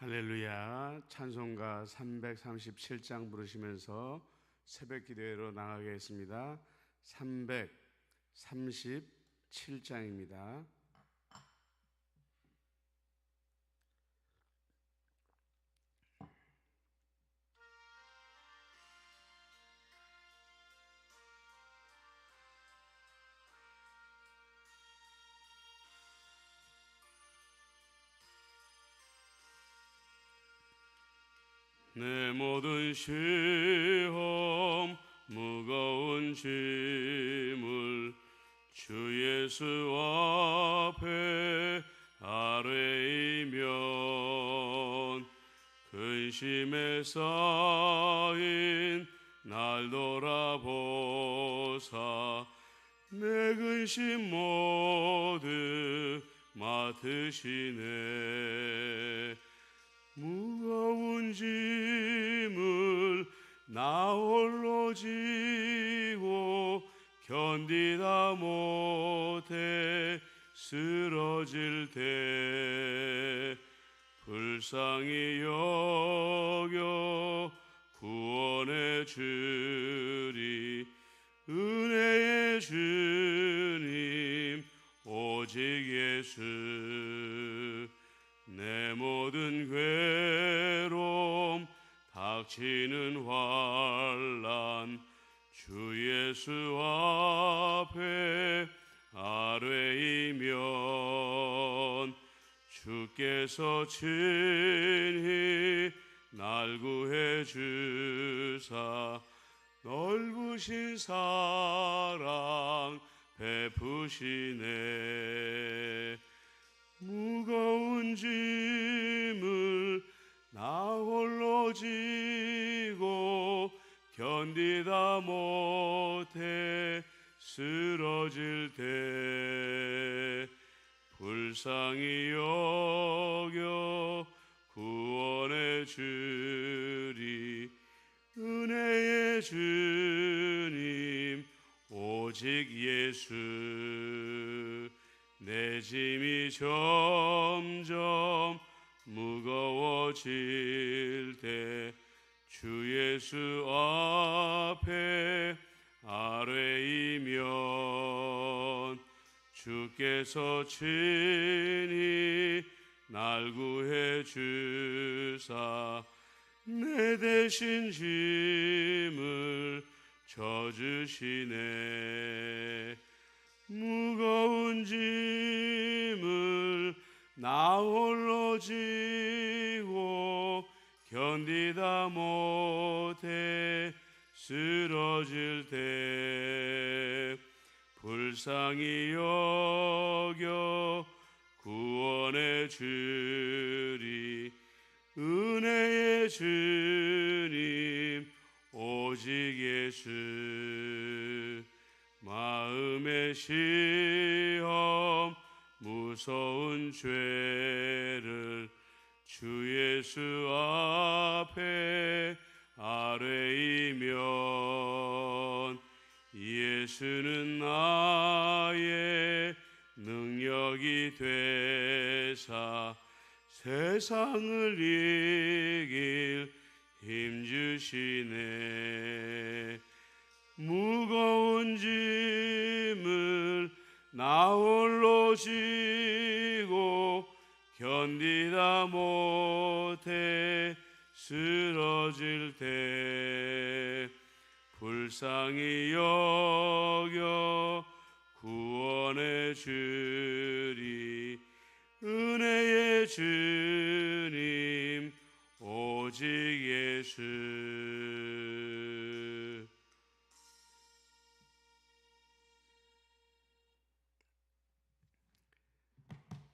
할렐루야. 찬송가 337장 부르시면서 새벽 기도회로 나가겠습니다. 337장입니다. 내 모든 시험 무거운 짐을 주 예수 앞에 아뢰이면 근심에 쌓인 날 돌아보사 내 근심 모두 맡으시네. 무거운 짐을 나 홀로 지고 견디다 못해 쓰러질 때 불쌍히 여겨 구원해 주리. 은혜의 주님 오직 예수. 내 모든 괴로움 닥치는 환난 주 예수 앞에 아뢰이면 주께서 친히 날 구해 주사 넓으신 사랑 베푸시네. 무거운 짐을 나 홀로 지고 견디다 못해 쓰러질 때 불쌍히 여겨 구원해 주리. 은혜의 주님 오직 예수. 내 짐이 점점 무거워질 때 주 예수 앞에 아뢰이면 주께서 친히 날 구해 주사 내 대신 짐을 져주시네. 무거운 짐을 나 홀로 지고 견디다 못해 쓰러질 때 불쌍히 여겨 구원해 주리. 은혜의 주님 오직 예수. 마음의 시험 무서운 죄를 주 예수 앞에 아뢰이면 예수는 나의 능력이 되사 세상을 이길 힘 주시네. 무거운 짐을 나 홀로 지고 견디다 못해 쓰러질 때 불쌍히 여겨 구원해 주리. 은혜의 주님 오직 예수.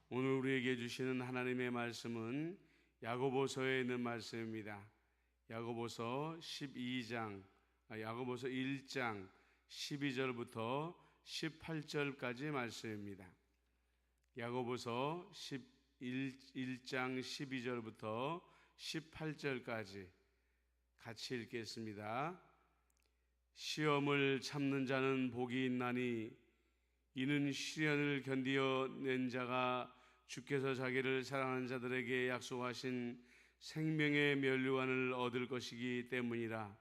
오늘 우리에게 주시는 하나님의 말씀은 야고보서에 있는 말씀입니다. 야고보서 1장 12절부터 18절까지 말씀입니다. 야고보서 1장 12절부터 18절까지 같이 읽겠습니다. 시험을 참는 자는 복이 있나니 이는 시련을 견디어 낸 자가 주께서 자기를 사랑하는 자들에게 약속하신 생명의 면류관을 얻을 것이기 때문이라.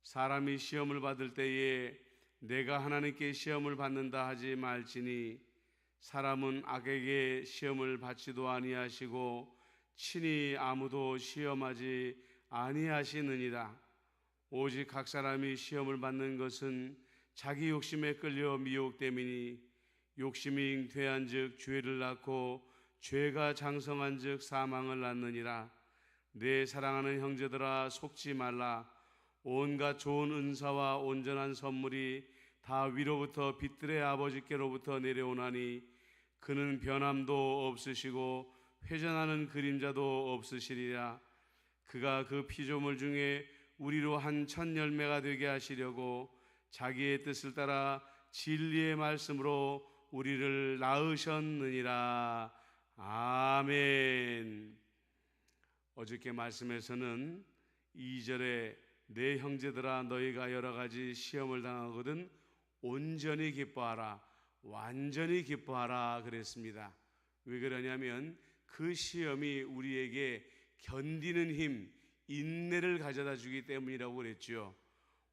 사람이 시험을 받을 때에 내가 하나님께 시험을 받는다 하지 말지니 사람은 악에게 시험을 받지도 아니하시고 친히 아무도 시험하지 아니하시느니라. 오직 각 사람이 시험을 받는 것은 자기 욕심에 끌려 미혹됨이니 욕심이 잉태한즉 죄를 낳고 죄가 장성한즉 사망을 낳느니라. 내 사랑하는 형제들아, 속지 말라. 온갖 좋은 은사와 온전한 선물이 다 위로부터 빛들의 아버지께로부터 내려오나니 그는 변함도 없으시고 회전하는 그림자도 없으시리라. 그가 그 피조물 중에 우리로 한 첫 열매가 되게 하시려고 자기의 뜻을 따라 진리의 말씀으로 우리를 낳으셨느니라. 아멘. 어저께 말씀에서는 2절에 내 형제들아, 너희가 여러 가지 시험을 당하거든 온전히 기뻐하라, 완전히 기뻐하라 그랬습니다. 왜 그러냐면 그 시험이 우리에게 견디는 힘, 인내를 가져다 주기 때문이라고 그랬죠.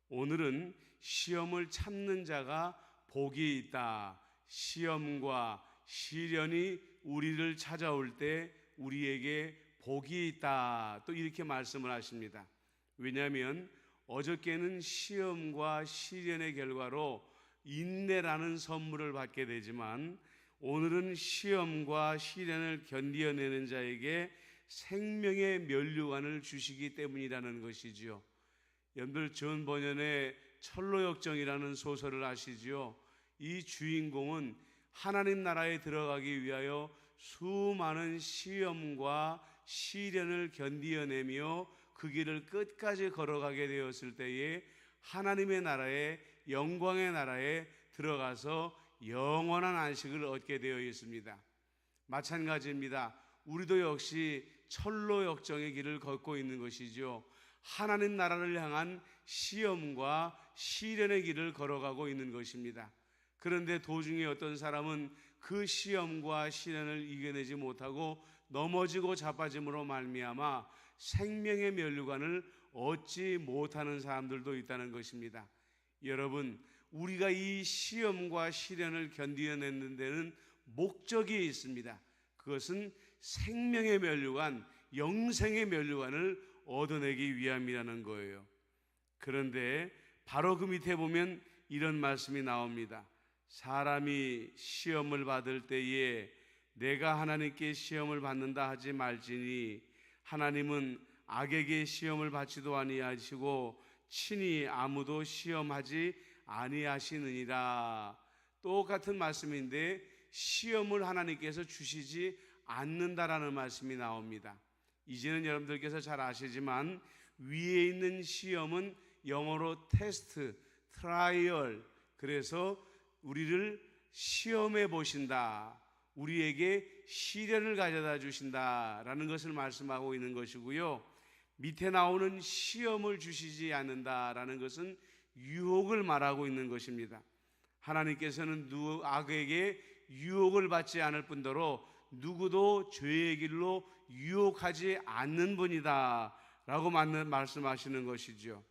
오늘은 시험을 참는 자가 복이 있다. 시험과 시련이 우리를 찾아올 때 우리에게 복이 있다. 또 이렇게 말씀을 하십니다. 왜냐하면 어저께는 시험과 시련의 결과로 인내라는 선물을 받게 되지만 오늘은 시험과 시련을 견디어내는 자에게 생명의 면류관을 주시기 때문이라는 것이지요. 여러분들 존 버년의 철로역정이라는 소설을 아시지요? 이 주인공은 하나님 나라에 들어가기 위하여 수많은 시험과 시련을 견디어내며 그 길을 끝까지 걸어가게 되었을 때에 하나님의 나라에, 영광의 나라에 들어가서 영원한 안식을 얻게 되어 있습니다. 마찬가지입니다. 우리도 역시 철로역정의 길을 걷고 있는 것이죠. 하나님 나라를 향한 시험과 시련의 길을 걸어가고 있는 것입니다. 그런데 도중에 어떤 사람은 그 시험과 시련을 이겨내지 못하고 넘어지고 자빠짐으로 말미암아 생명의 면류관을 얻지 못하는 사람들도 있다는 것입니다. 여러분, 우리가 이 시험과 시련을 견디어내는 데는 목적이 있습니다. 그것은 생명의 면류관, 영생의 면류관을 얻어내기 위함이라는 거예요. 그런데 바로 그 밑에 보면 이런 말씀이 나옵니다. 사람이 시험을 받을 때에 내가 하나님께 시험을 받는다 하지 말지니 하나님은 악에게 시험을 받지도 아니하시고 친히 아무도 시험하지 아니하시느니라. 똑같은 말씀인데 시험을 하나님께서 주시지 않는다라는 말씀이 나옵니다. 이제는 여러분들께서 잘 아시지만 위에 있는 시험은 영어로 테스트, 트라이얼, 그래서 우리를 시험해 보신다, 우리에게 시련을 가져다 주신다라는 것을 말씀하고 있는 것이고요. 밑에 나오는 시험을 주시지 않는다라는 것은 유혹을 말하고 있는 것입니다. 하나님께서는 악에게 유혹을 받지 않을 뿐더러 누구도 죄의 길로 유혹하지 않는 분이다 라고 말씀하시는 것이죠.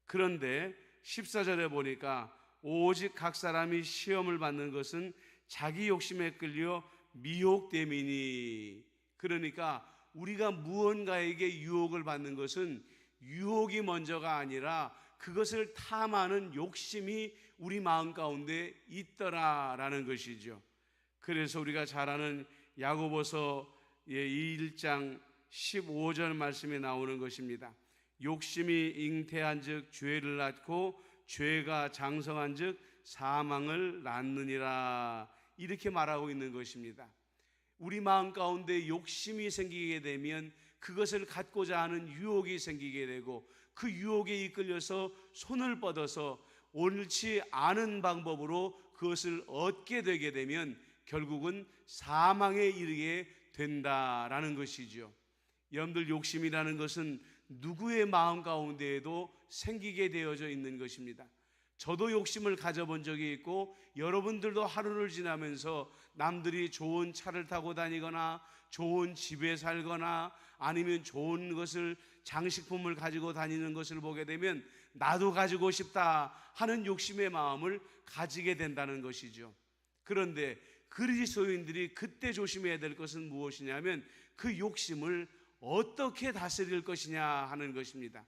그런데 14절에 보니까 오직 각 사람이 시험을 받는 것은 자기 욕심에 끌려 미혹됨이니, 그러니까 우리가 무언가에게 유혹을 받는 것은 유혹이 먼저가 아니라 그것을 탐하는 욕심이 우리 마음 가운데 있더라라는 것이죠. 그래서 우리가 잘 아는 야고보서 1장 15절 말씀에 나오는 것입니다. 욕심이 잉태한즉 죄를 낳고 죄가 장성한즉 사망을 낳느니라, 이렇게 말하고 있는 것입니다. 우리 마음 가운데 욕심이 생기게 되면 그것을 갖고자 하는 유혹이 생기게 되고 그 유혹에 이끌려서 손을 뻗어서 옳지 않은 방법으로 그것을 얻게 되게 되면 결국은 사망에 이르게 된다라는 것이죠. 여러분들, 욕심이라는 것은 누구의 마음 가운데에도 생기게 되어져 있는 것입니다. 저도 욕심을 가져본 적이 있고, 여러분들도 하루를 지나면서 남들이 좋은 차를 타고 다니거나 좋은 집에 살거나 아니면 좋은 것을, 장식품을 가지고 다니는 것을 보게 되면 나도 가지고 싶다 하는 욕심의 마음을 가지게 된다는 것이죠. 그런데 그리스도인들이 그때 조심해야 될 것은 무엇이냐면 그 욕심을 어떻게 다스릴 것이냐 하는 것입니다.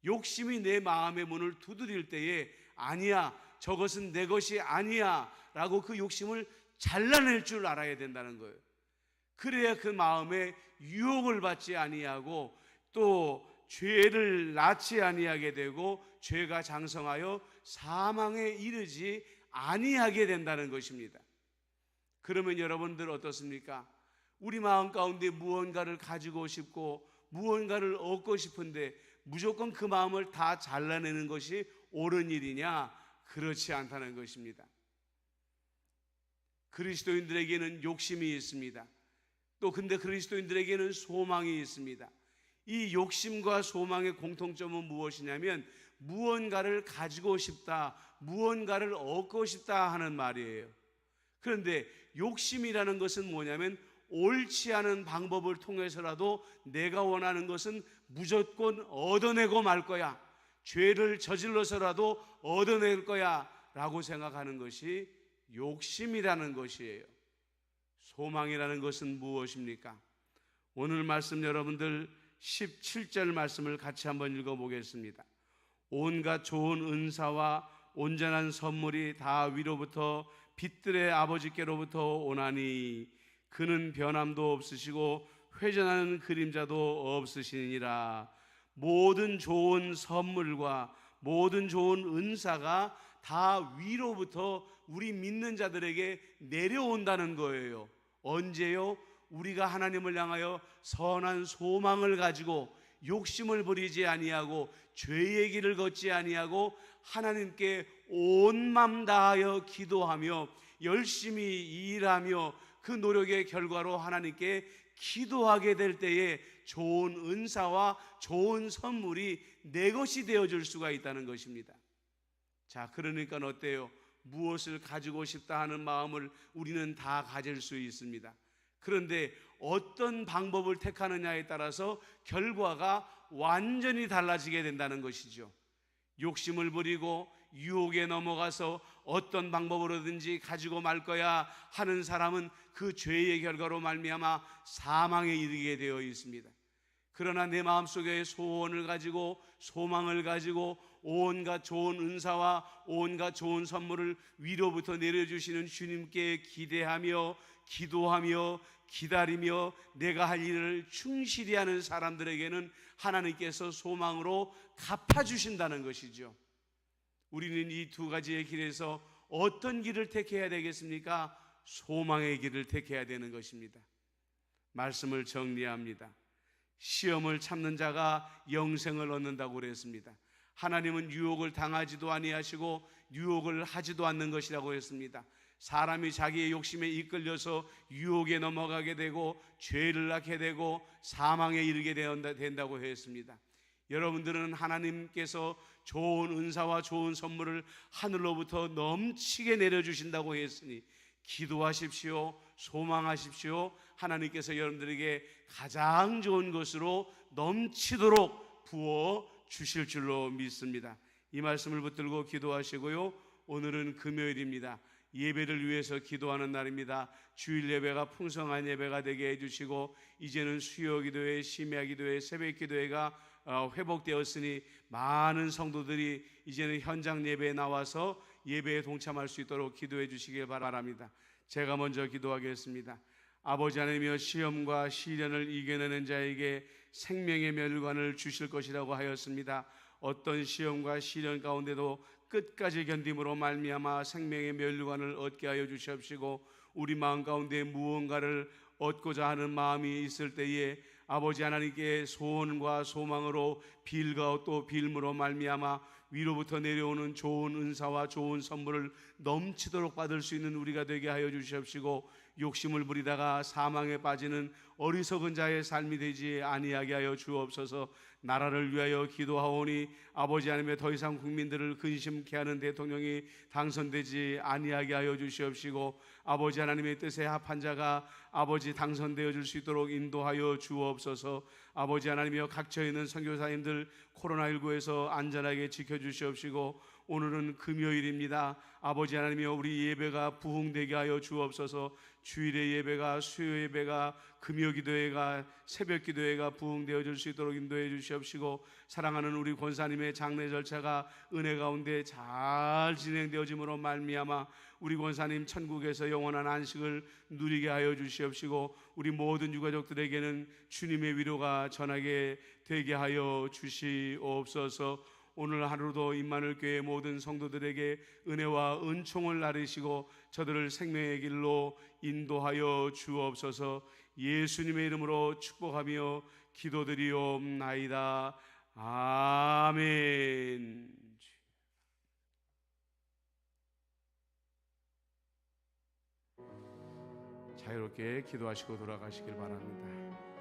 욕심이 내 마음의 문을 두드릴 때에 아니야, 저것은 내 것이 아니야 라고 그 욕심을 잘라낼 줄 알아야 된다는 거예요. 그래야 그 마음에 유혹을 받지 아니하고 또 죄를 낳지 아니하게 되고 죄가 장성하여 사망에 이르지 아니하게 된다는 것입니다. 그러면 여러분들 어떻습니까? 우리 마음 가운데 무언가를 가지고 싶고 무언가를 얻고 싶은데 무조건 그 마음을 다 잘라내는 것이 옳은 일이냐? 그렇지 않다는 것입니다. 그리스도인들에게는 욕심이 있습니다. 또 근데 그리스도인들에게는 소망이 있습니다. 이 욕심과 소망의 공통점은 무엇이냐면 무언가를 가지고 싶다, 무언가를 얻고 싶다 하는 말이에요. 그런데 욕심이라는 것은 뭐냐면 옳지 않은 방법을 통해서라도 내가 원하는 것은 무조건 얻어내고 말 거야, 죄를 저질러서라도 얻어낼 거야 라고 생각하는 것이 욕심이라는 것이에요. 소망이라는 것은 무엇입니까? 오늘 말씀 여러분들 17절 말씀을 같이 한번 읽어보겠습니다. 온갖 좋은 은사와 온전한 선물이 다 위로부터 빛들의 아버지께로부터 오나니 그는 변함도 없으시고 회전하는 그림자도 없으시니라. 모든 좋은 선물과 모든 좋은 은사가 다 위로부터 우리 믿는 자들에게 내려온다는 거예요. 언제요? 우리가 하나님을 향하여 선한 소망을 가지고 욕심을 부리지 아니하고 죄의 길을 걷지 아니하고 하나님께 온 맘 다하여 기도하며 열심히 일하며 그 노력의 결과로 하나님께 기도하게 될 때에 좋은 은사와 좋은 선물이 내 것이 되어줄 수가 있다는 것입니다. 자, 그러니까 어때요? 무엇을 가지고 싶다 하는 마음을 우리는 다 가질 수 있습니다. 그런데 어떤 방법을 택하느냐에 따라서 결과가 완전히 달라지게 된다는 것이죠. 욕심을 부리고 유혹에 넘어가서 어떤 방법으로든지 가지고 말 거야 하는 사람은 그 죄의 결과로 말미암아 사망에 이르게 되어 있습니다. 그러나 내 마음속에 소원을 가지고 소망을 가지고 온갖 좋은 은사와 온갖 좋은 선물을 위로부터 내려주시는 주님께 기대하며 기도하며 기다리며 내가 할 일을 충실히 하는 사람들에게는 하나님께서 소망으로 갚아주신다는 것이죠. 우리는 이 두 가지의 길에서 어떤 길을 택해야 되겠습니까? 소망의 길을 택해야 되는 것입니다. 말씀을 정리합니다. 시험을 참는 자가 영생을 얻는다고 그랬습니다. 하나님은 유혹을 당하지도 아니하시고 유혹을 하지도 않는 것이라고 했습니다. 사람이 자기의 욕심에 이끌려서 유혹에 넘어가게 되고 죄를 낳게 되고 사망에 이르게 된다고 했습니다. 여러분들은 하나님께서 좋은 은사와 좋은 선물을 하늘로부터 넘치게 내려주신다고 했으니 기도하십시오. 소망하십시오. 하나님께서 여러분들에게 가장 좋은 것으로 넘치도록 부어 주실 줄로 믿습니다. 이 말씀을 붙들고 기도하시고요. 오늘은 금요일입니다. 예배를 위해서 기도하는 날입니다. 주일 예배가 풍성한 예배가 되게 해주시고 이제는 수요 기도회, 심야 기도회, 새벽 기도회가 회복되었으니 많은 성도들이 이제는 현장 예배에 나와서 예배에 동참할 수 있도록 기도해 주시길 바랍니다. 제가 먼저 기도하겠습니다. 아버지 하나님이여, 시험과 시련을 이겨내는 자에게 생명의 멸관을 주실 것이라고 하였습니다. 어떤 시험과 시련 가운데도 끝까지 견딤으로 말미암아 생명의 멸관을 얻게 하여 주시옵시고 우리 마음 가운데 무언가를 얻고자 하는 마음이 있을 때에 아버지 하나님께 소원과 소망으로 빌과 또 빌므로 말미암아 위로부터 내려오는 좋은 은사와 좋은 선물을 넘치도록 받을 수 있는 우리가 되게 하여 주시옵시고 욕심을 부리다가 사망에 빠지는 어리석은 자의 삶이 되지 아니하게 하여 주옵소서. 나라를 위하여 기도하오니 아버지 하나님의 더 이상 국민들을 근심케 하는 대통령이 당선되지 아니하게 하여 주시옵시고, 아버지 하나님의 뜻에 합한 자가 아버지 당선되어 줄 수 있도록 인도하여 주옵소서. 아버지 하나님이여, 각처에 있는 선교사님들 코로나19에서 안전하게 지켜주시옵시고, 오늘은 금요일입니다. 아버지 하나님이여, 우리 예배가 부흥되게 하여 주옵소서. 주일의 예배가, 수요 예배가, 금요 기도회가, 새벽 기도회가 부흥되어 줄 수 있도록 인도해 주시옵시고, 사랑하는 우리 권사님의 장례 절차가 은혜 가운데 잘 진행되어짐으로 말미암아 우리 권사님 천국에서 영원한 안식을 누리게 하여 주시옵시고, 우리 모든 유가족들에게는 주님의 위로가 전하게 되게 하여 주시옵소서. 오늘 하루도 임마누엘 교회 모든 성도들에게 은혜와 은총을 나르시고 저들을 생명의 길로 인도하여 주옵소서. 예수님의 이름으로 축복하며 기도드리옵나이다. 아멘. 자유롭게 기도하시고 돌아가시길 바랍니다.